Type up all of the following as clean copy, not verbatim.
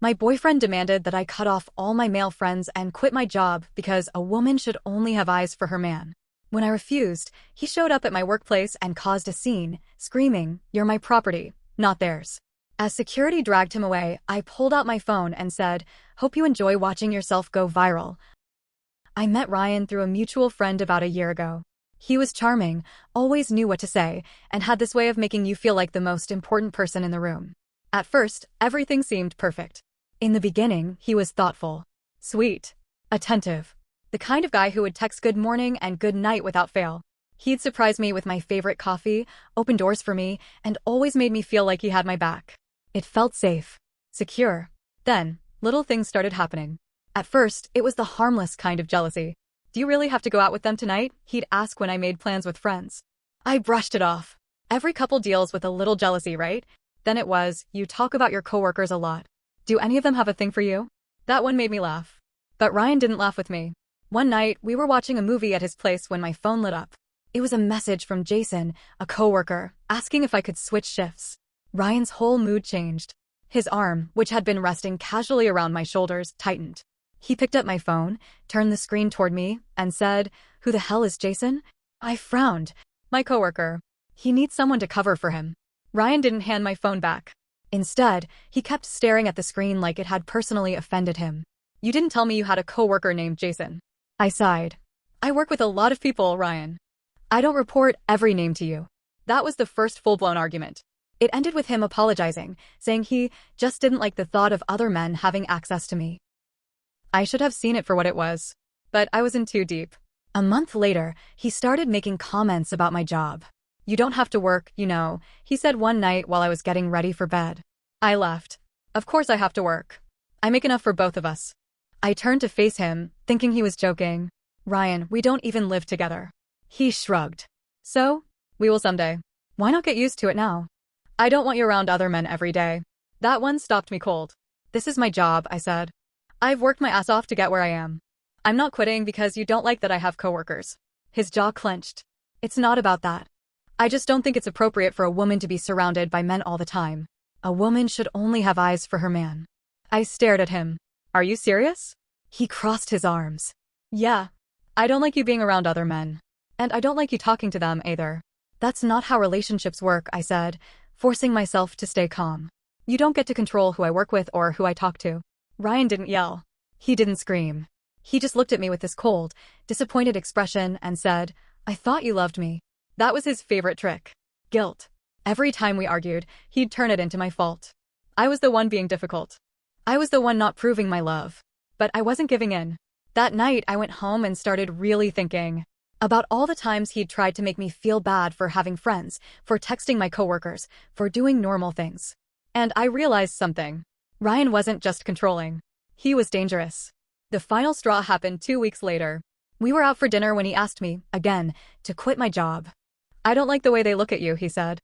My boyfriend demanded that I cut off all my male friends and quit my job because a woman should only have eyes for her man. When I refused, he showed up at my workplace and caused a scene, screaming, "You're my property, not theirs." As security dragged him away, I pulled out my phone and said, "Hope you enjoy watching yourself go viral." I met Ryan through a mutual friend about a year ago. He was charming, always knew what to say, and had this way of making you feel like the most important person in the room. At first, everything seemed perfect. In the beginning, he was thoughtful, sweet, attentive, the kind of guy who would text good morning and good night without fail. He'd surprise me with my favorite coffee, open doors for me, and always made me feel like he had my back. It felt safe, secure. Then, little things started happening. At first, it was the harmless kind of jealousy. "Do you really have to go out with them tonight?" he'd ask when I made plans with friends. I brushed it off. Every couple deals with a little jealousy, right? Then it was, "You talk about your coworkers a lot. Do any of them have a thing for you?" That one made me laugh. But Ryan didn't laugh with me. One night, we were watching a movie at his place when my phone lit up. It was a message from Jason, a coworker, asking if I could switch shifts. Ryan's whole mood changed. His arm, which had been resting casually around my shoulders, tightened. He picked up my phone, turned the screen toward me, and said, "Who the hell is Jason?" I frowned. "My coworker. He needs someone to cover for him." Ryan didn't hand my phone back. Instead, he kept staring at the screen like it had personally offended him. "You didn't tell me you had a coworker named Jason." I sighed. "I work with a lot of people, Ryan. I don't report every name to you." That was the first full-blown argument. It ended with him apologizing, saying he just didn't like the thought of other men having access to me. I should have seen it for what it was. But I was in too deep. A month later, he started making comments about my job. "You don't have to work, you know," he said one night while I was getting ready for bed. I laughed. "Of course I have to work. I make enough for both of us." I turned to face him, thinking he was joking. "Ryan, we don't even live together." He shrugged. "So? We will someday. Why not get used to it now?" "I don't want you around other men every day." That one stopped me cold. "This is my job," I said. "I've worked my ass off to get where I am. I'm not quitting because you don't like that I have coworkers." His jaw clenched. "It's not about that. I just don't think it's appropriate for a woman to be surrounded by men all the time. A woman should only have eyes for her man." I stared at him. "Are you serious?" He crossed his arms. "Yeah. I don't like you being around other men. And I don't like you talking to them either." "That's not how relationships work," I said, forcing myself to stay calm. "You don't get to control who I work with or who I talk to." Ryan didn't yell. He didn't scream. He just looked at me with this cold, disappointed expression and said, "I thought you loved me." That was his favorite trick. Guilt. Every time we argued, he'd turn it into my fault. I was the one being difficult. I was the one not proving my love. But I wasn't giving in. That night, I went home and started really thinking about all the times he'd tried to make me feel bad for having friends, for texting my coworkers, for doing normal things. And I realized something. Ryan wasn't just controlling. He was dangerous. The final straw happened 2 weeks later. We were out for dinner when he asked me, again, to quit my job. "I don't like the way they look at you," he said.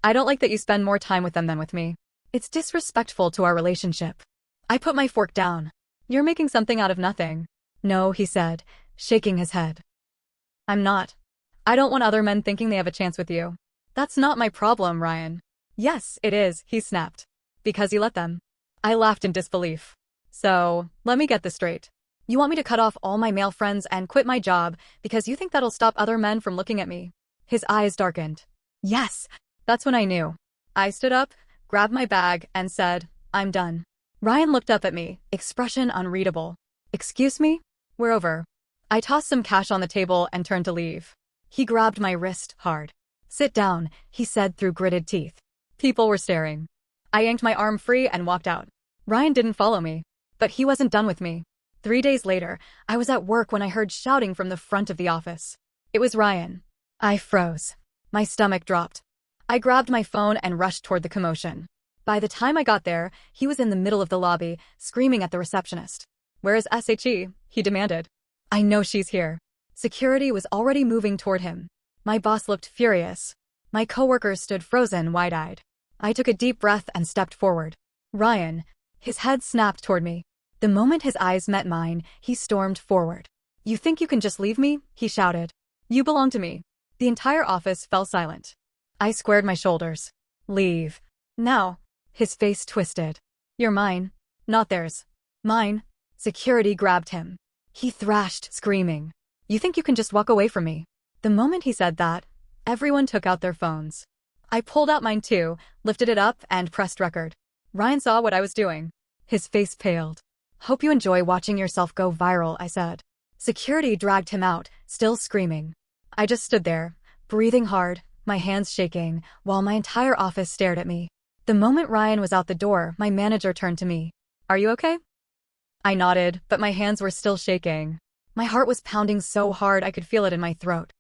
"I don't like that you spend more time with them than with me. It's disrespectful to our relationship." I put my fork down. "You're making something out of nothing." "No," he said, shaking his head. "I'm not. I don't want other men thinking they have a chance with you." "That's not my problem, Ryan." "Yes, it is," he snapped. "Because you let them." I laughed in disbelief. "So, let me get this straight. You want me to cut off all my male friends and quit my job because you think that'll stop other men from looking at me?" His eyes darkened. "Yes." That's when I knew. I stood up, grabbed my bag, and said, "I'm done." Ryan looked up at me, expression unreadable. "Excuse me? We're over." I tossed some cash on the table and turned to leave. He grabbed my wrist hard. "Sit down," he said through gritted teeth. People were staring. I yanked my arm free and walked out. Ryan didn't follow me. But he wasn't done with me. 3 days later, I was at work when I heard shouting from the front of the office. It was Ryan. I froze. My stomach dropped. I grabbed my phone and rushed toward the commotion. By the time I got there, he was in the middle of the lobby, screaming at the receptionist. "Where is SHE?" he demanded. "I know she's here." Security was already moving toward him. My boss looked furious. My coworkers stood frozen, wide-eyed. I took a deep breath and stepped forward. "Ryan." His head snapped toward me. The moment his eyes met mine, he stormed forward. "You think you can just leave me?" he shouted. "You belong to me." The entire office fell silent. I squared my shoulders. "Leave. Now." His face twisted. "You're mine. Not theirs. Mine. Security grabbed him. He thrashed, screaming. You think you can just walk away from me? The moment he said that, everyone took out their phones. I pulled out mine too, lifted it up, and pressed record. Ryan saw what I was doing. His face paled. Hope you enjoy watching yourself go viral, I said. Security dragged him out, still screaming. I just stood there, breathing hard, my hands shaking, while my entire office stared at me. The moment Ryan was out the door, my manager turned to me. Are you okay? I nodded, but my hands were still shaking. My heart was pounding so hard I could feel it in my throat.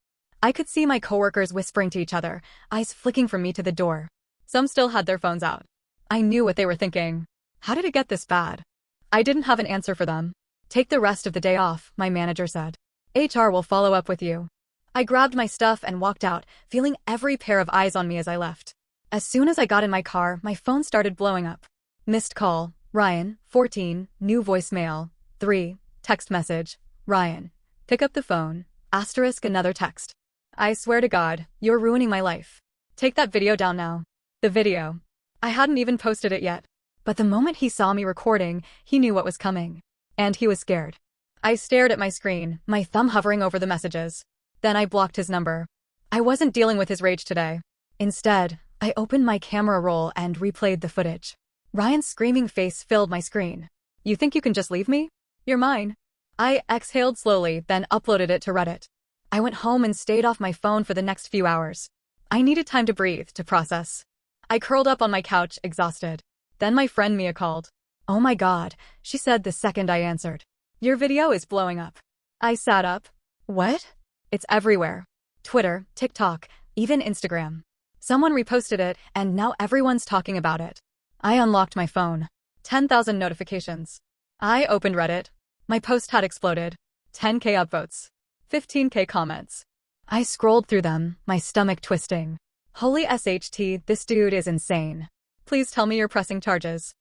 I could see my coworkers whispering to each other, eyes flicking from me to the door. Some still had their phones out. I knew what they were thinking. How did it get this bad? I didn't have an answer for them. Take the rest of the day off, my manager said. HR will follow up with you. I grabbed my stuff and walked out, feeling every pair of eyes on me as I left. As soon as I got in my car, my phone started blowing up. Missed call, Ryan, 14, new voicemail, 3, text message, Ryan, pick up the phone, * another text. I swear to God, you're ruining my life. Take that video down now. The video. I hadn't even posted it yet. But the moment he saw me recording, he knew what was coming. And he was scared. I stared at my screen, my thumb hovering over the messages. Then I blocked his number. I wasn't dealing with his rage today. Instead, I opened my camera roll and replayed the footage. Ryan's screaming face filled my screen. You think you can just leave me? You're mine. I exhaled slowly, then uploaded it to Reddit. I went home and stayed off my phone for the next few hours. I needed time to breathe, to process. I curled up on my couch, exhausted. Then my friend Mia called. Oh my God, she said the second I answered. Your video is blowing up. I sat up. What? It's everywhere. Twitter, TikTok, even Instagram. Someone reposted it, and now everyone's talking about it. I unlocked my phone. 10,000 notifications. I opened Reddit. My post had exploded. 10K upvotes. 15K comments. I scrolled through them, my stomach twisting. Holy SHT, this dude is insane. Please tell me you're pressing charges.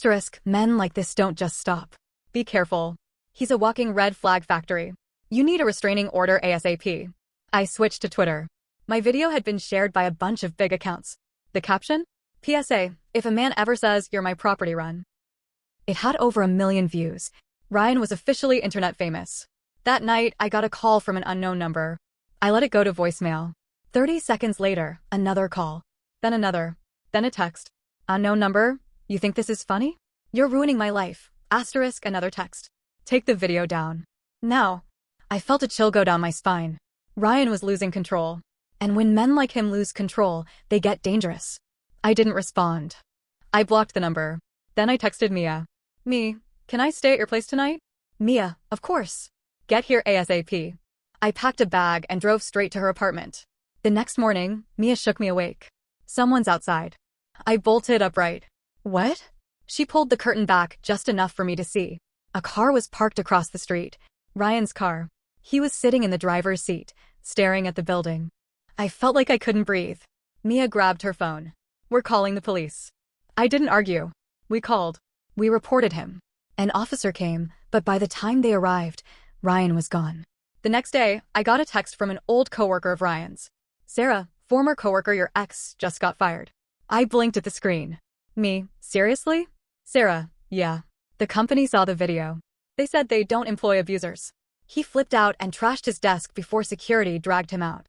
* Men like this don't just stop. Be careful. He's a walking red flag factory. You need a restraining order ASAP. I switched to Twitter. My video had been shared by a bunch of big accounts. The caption? PSA, if a man ever says you're my property, run. It had over 1 million views. Ryan was officially internet famous. That night, I got a call from an unknown number. I let it go to voicemail. 30 seconds later, another call. Then another. Then a text. Unknown number? You think this is funny? You're ruining my life. * another text. Take the video down. Now. I felt a chill go down my spine. Ryan was losing control. And when men like him lose control, they get dangerous. I didn't respond. I blocked the number. Then I texted Mia. Me, can I stay at your place tonight? Mia, of course. Get here ASAP. I packed a bag and drove straight to her apartment. The next morning, Mia shook me awake. Someone's outside. I bolted upright. What? She pulled the curtain back just enough for me to see. A car was parked across the street. Ryan's car. He was sitting in the driver's seat, staring at the building. I felt like I couldn't breathe. Mia grabbed her phone. We're calling the police. I didn't argue. We called. We reported him. An officer came, but by the time they arrived, Ryan was gone. The next day, I got a text from an old coworker of Ryan's. Sarah, former coworker, your ex just got fired. I blinked at the screen. Me, seriously? Sarah, yeah. The company saw the video. They said they don't employ abusers. He flipped out and trashed his desk before security dragged him out.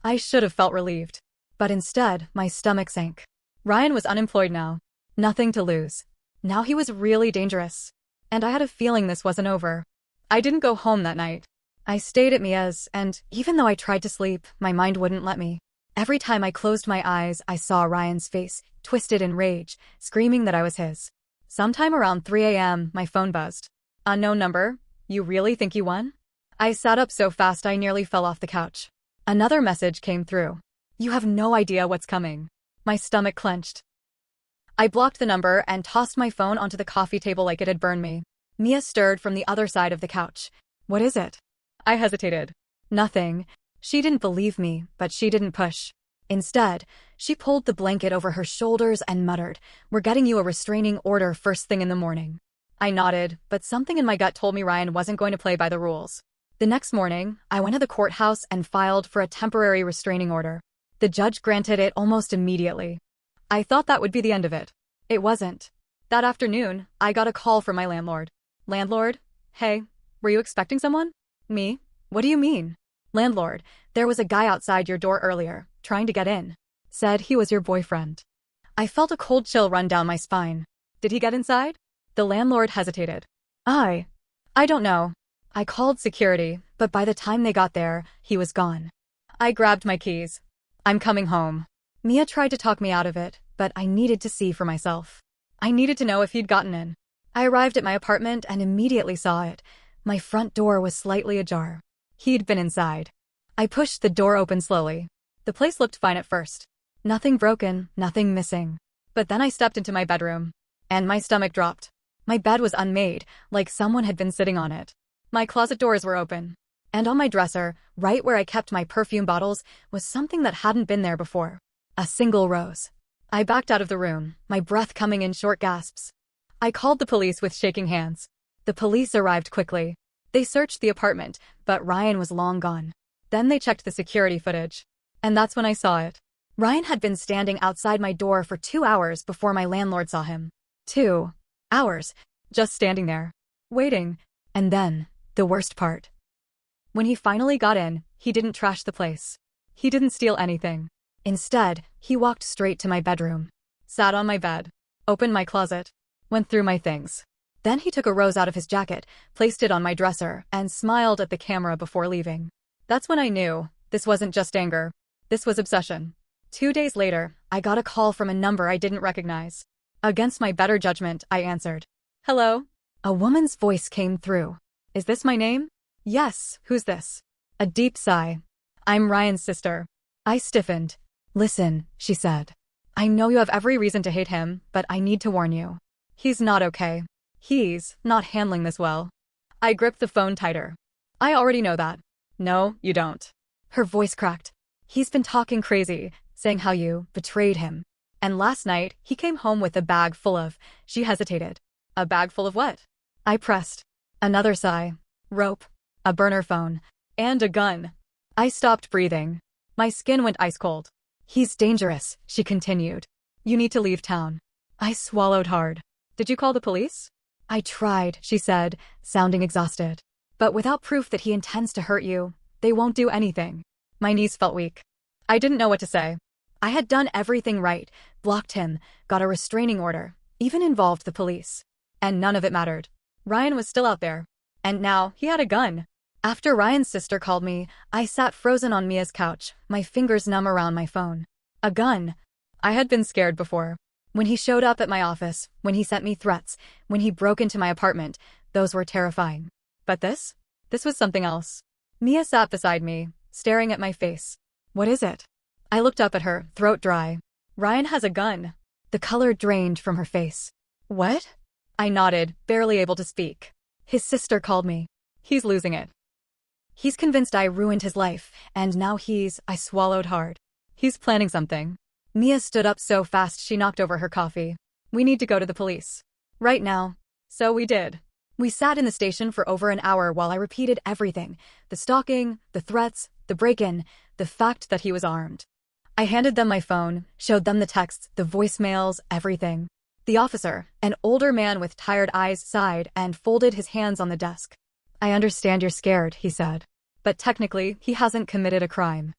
I should have felt relieved. But instead, my stomach sank. Ryan was unemployed now. Nothing to lose. Now he was really dangerous. And I had a feeling this wasn't over. I didn't go home that night. I stayed at Mia's, and even though I tried to sleep, my mind wouldn't let me. Every time I closed my eyes, I saw Ryan's face, twisted in rage, screaming that I was his. Sometime around 3 a.m., my phone buzzed. Unknown number? You really think you won? I sat up so fast I nearly fell off the couch. Another message came through. You have no idea what's coming. My stomach clenched. I blocked the number and tossed my phone onto the coffee table like it had burned me. Mia stirred from the other side of the couch. What is it? I hesitated. Nothing. She didn't believe me, but she didn't push. Instead, she pulled the blanket over her shoulders and muttered, We're getting you a restraining order first thing in the morning. I nodded, but something in my gut told me Ryan wasn't going to play by the rules. The next morning, I went to the courthouse and filed for a temporary restraining order. The judge granted it almost immediately. I thought that would be the end of it. It wasn't. That afternoon, I got a call from my landlord. Landlord? Hey, were you expecting someone? Me? What do you mean? Landlord, there was a guy outside your door earlier, trying to get in. Said he was your boyfriend. I felt a cold chill run down my spine. Did he get inside? The landlord hesitated. I don't know. I called security, but by the time they got there, he was gone. I grabbed my keys. I'm coming home. Mia tried to talk me out of it, but I needed to see for myself. I needed to know if he'd gotten in. I arrived at my apartment and immediately saw it. My front door was slightly ajar. He'd been inside. I pushed the door open slowly. The place looked fine at first. Nothing broken, nothing missing. But then I stepped into my bedroom, and my stomach dropped. My bed was unmade, like someone had been sitting on it. My closet doors were open. And on my dresser, right where I kept my perfume bottles, was something that hadn't been there before. A single rose. I backed out of the room, my breath coming in short gasps. I called the police with shaking hands. The police arrived quickly. They searched the apartment, but Ryan was long gone. Then they checked the security footage. And that's when I saw it. Ryan had been standing outside my door for 2 hours before my landlord saw him. 2 hours. Just standing there. Waiting. And then, the worst part. When he finally got in, he didn't trash the place. He didn't steal anything. Instead, he walked straight to my bedroom. Sat on my bed. Opened my closet. Went through my things. Then he took a rose out of his jacket, placed it on my dresser, and smiled at the camera before leaving. That's when I knew, this wasn't just anger. This was obsession. 2 days later, I got a call from a number I didn't recognize. Against my better judgment, I answered. Hello? A woman's voice came through. Is this my name? Yes, who's this? A deep sigh. I'm Ryan's sister. I stiffened. Listen, she said. I know you have every reason to hate him, but I need to warn you. He's not okay. He's not handling this well. I gripped the phone tighter. I already know that. No, you don't. Her voice cracked. He's been talking crazy, saying how you betrayed him. And last night, he came home with a bag full of... She hesitated. A bag full of what? I pressed. Another sigh. Rope. A burner phone. And a gun. I stopped breathing. My skin went ice cold. He's dangerous, she continued. You need to leave town. I swallowed hard. Did you call the police? I tried, she said, sounding exhausted. But without proof that he intends to hurt you, they won't do anything. My knees felt weak. I didn't know what to say. I had done everything right, blocked him, got a restraining order, even involved the police. And none of it mattered. Ryan was still out there. And now, he had a gun. After Ryan's sister called me, I sat frozen on Mia's couch, my fingers numb around my phone. A gun. I had been scared before. When he showed up at my office, when he sent me threats, when he broke into my apartment, those were terrifying. But this? This was something else. Mia sat beside me, staring at my face. What is it? I looked up at her, throat dry. Ryan has a gun. The color drained from her face. What? I nodded, barely able to speak. His sister called me. He's losing it. He's convinced I ruined his life, and now I swallowed hard. He's planning something. Mia stood up so fast she knocked over her coffee. We need to go to the police. Right now. So we did. We sat in the station for over an hour while I repeated everything. The stalking, the threats, the break-in, the fact that he was armed. I handed them my phone, showed them the texts, the voicemails, everything. The officer, an older man with tired eyes, sighed and folded his hands on the desk. I understand you're scared, he said. But technically, he hasn't committed a crime.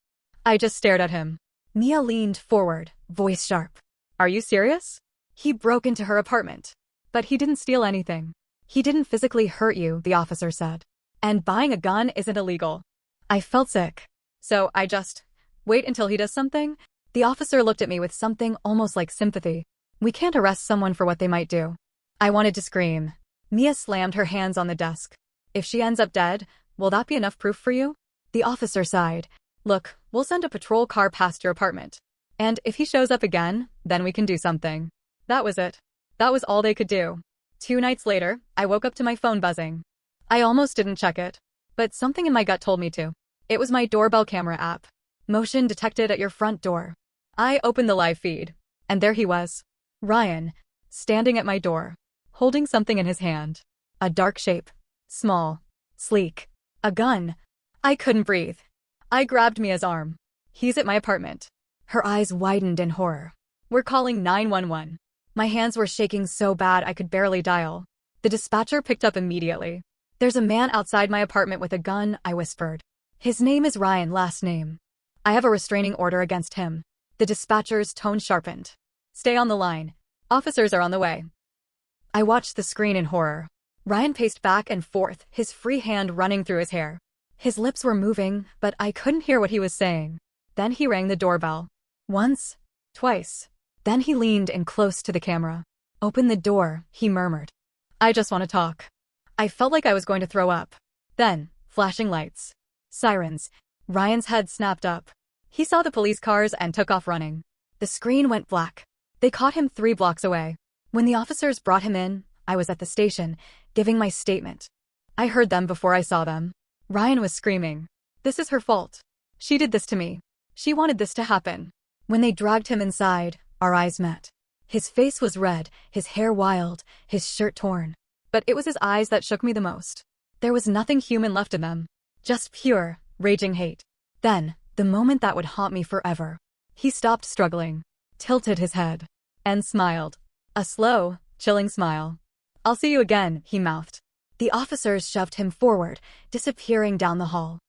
I just stared at him. Mia leaned forward, voice sharp. Are you serious? He broke into her apartment. But he didn't steal anything. He didn't physically hurt you, the officer said. And buying a gun isn't illegal. I felt sick. So I just... Wait until he does something? The officer looked at me with something almost like sympathy. We can't arrest someone for what they might do. I wanted to scream. Mia slammed her hands on the desk. If she ends up dead, will that be enough proof for you? The officer sighed. Look, we'll send a patrol car past your apartment. And if he shows up again, then we can do something. That was it. That was all they could do. 2 nights later, I woke up to my phone buzzing. I almost didn't check it. But something in my gut told me to. It was my doorbell camera app. Motion detected at your front door. I opened the live feed. And there he was. Ryan, standing at my door, holding something in his hand. A dark shape. Small. Sleek. A gun. I couldn't breathe. I grabbed Mia's arm. He's at my apartment. Her eyes widened in horror. We're calling 911. My hands were shaking so bad I could barely dial. The dispatcher picked up immediately. "There's a man outside my apartment with a gun," I whispered. "His name is Ryan, last name. I have a restraining order against him." The dispatcher's tone sharpened. "Stay on the line. Officers are on the way." I watched the screen in horror. Ryan paced back and forth, his free hand running through his hair. His lips were moving, but I couldn't hear what he was saying. Then he rang the doorbell. Once, twice. Then he leaned in close to the camera. "Open the door," he murmured. "I just want to talk." I felt like I was going to throw up. Then, flashing lights. Sirens. Ryan's head snapped up. He saw the police cars and took off running. The screen went black. They caught him 3 blocks away. When the officers brought him in, I was at the station, giving my statement. I heard them before I saw them. Ryan was screaming. "This is her fault. She did this to me. She wanted this to happen." When they dragged him inside, our eyes met. His face was red, his hair wild, his shirt torn. But it was his eyes that shook me the most. There was nothing human left in them. Just pure, raging hate. Then, the moment that would haunt me forever. He stopped struggling, tilted his head, and smiled. A slow, chilling smile. "I'll see you again," he mouthed. The officers shoved him forward, disappearing down the hall.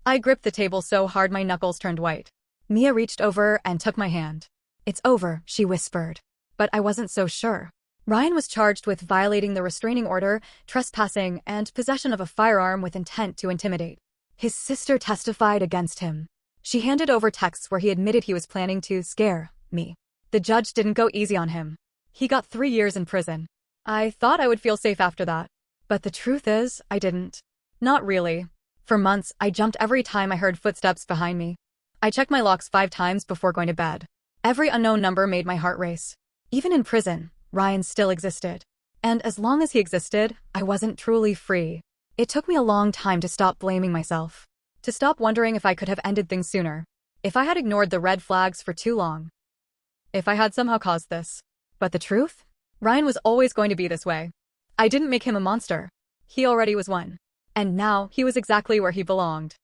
I gripped the table so hard my knuckles turned white. Mia reached over and took my hand. "It's over," she whispered. But I wasn't so sure. Ryan was charged with violating the restraining order, trespassing, and possession of a firearm with intent to intimidate. His sister testified against him. She handed over texts where he admitted he was planning to scare me. The judge didn't go easy on him. He got 3 years in prison. I thought I would feel safe after that. But the truth is, I didn't. Not really. For months, I jumped every time I heard footsteps behind me. I checked my locks 5 times before going to bed. Every unknown number made my heart race. Even in prison, Ryan still existed. And as long as he existed, I wasn't truly free. It took me a long time to stop blaming myself. To stop wondering if I could have ended things sooner. If I had ignored the red flags for too long. If I had somehow caused this. But the truth? Ryan was always going to be this way. I didn't make him a monster. He already was one. And now, he was exactly where he belonged.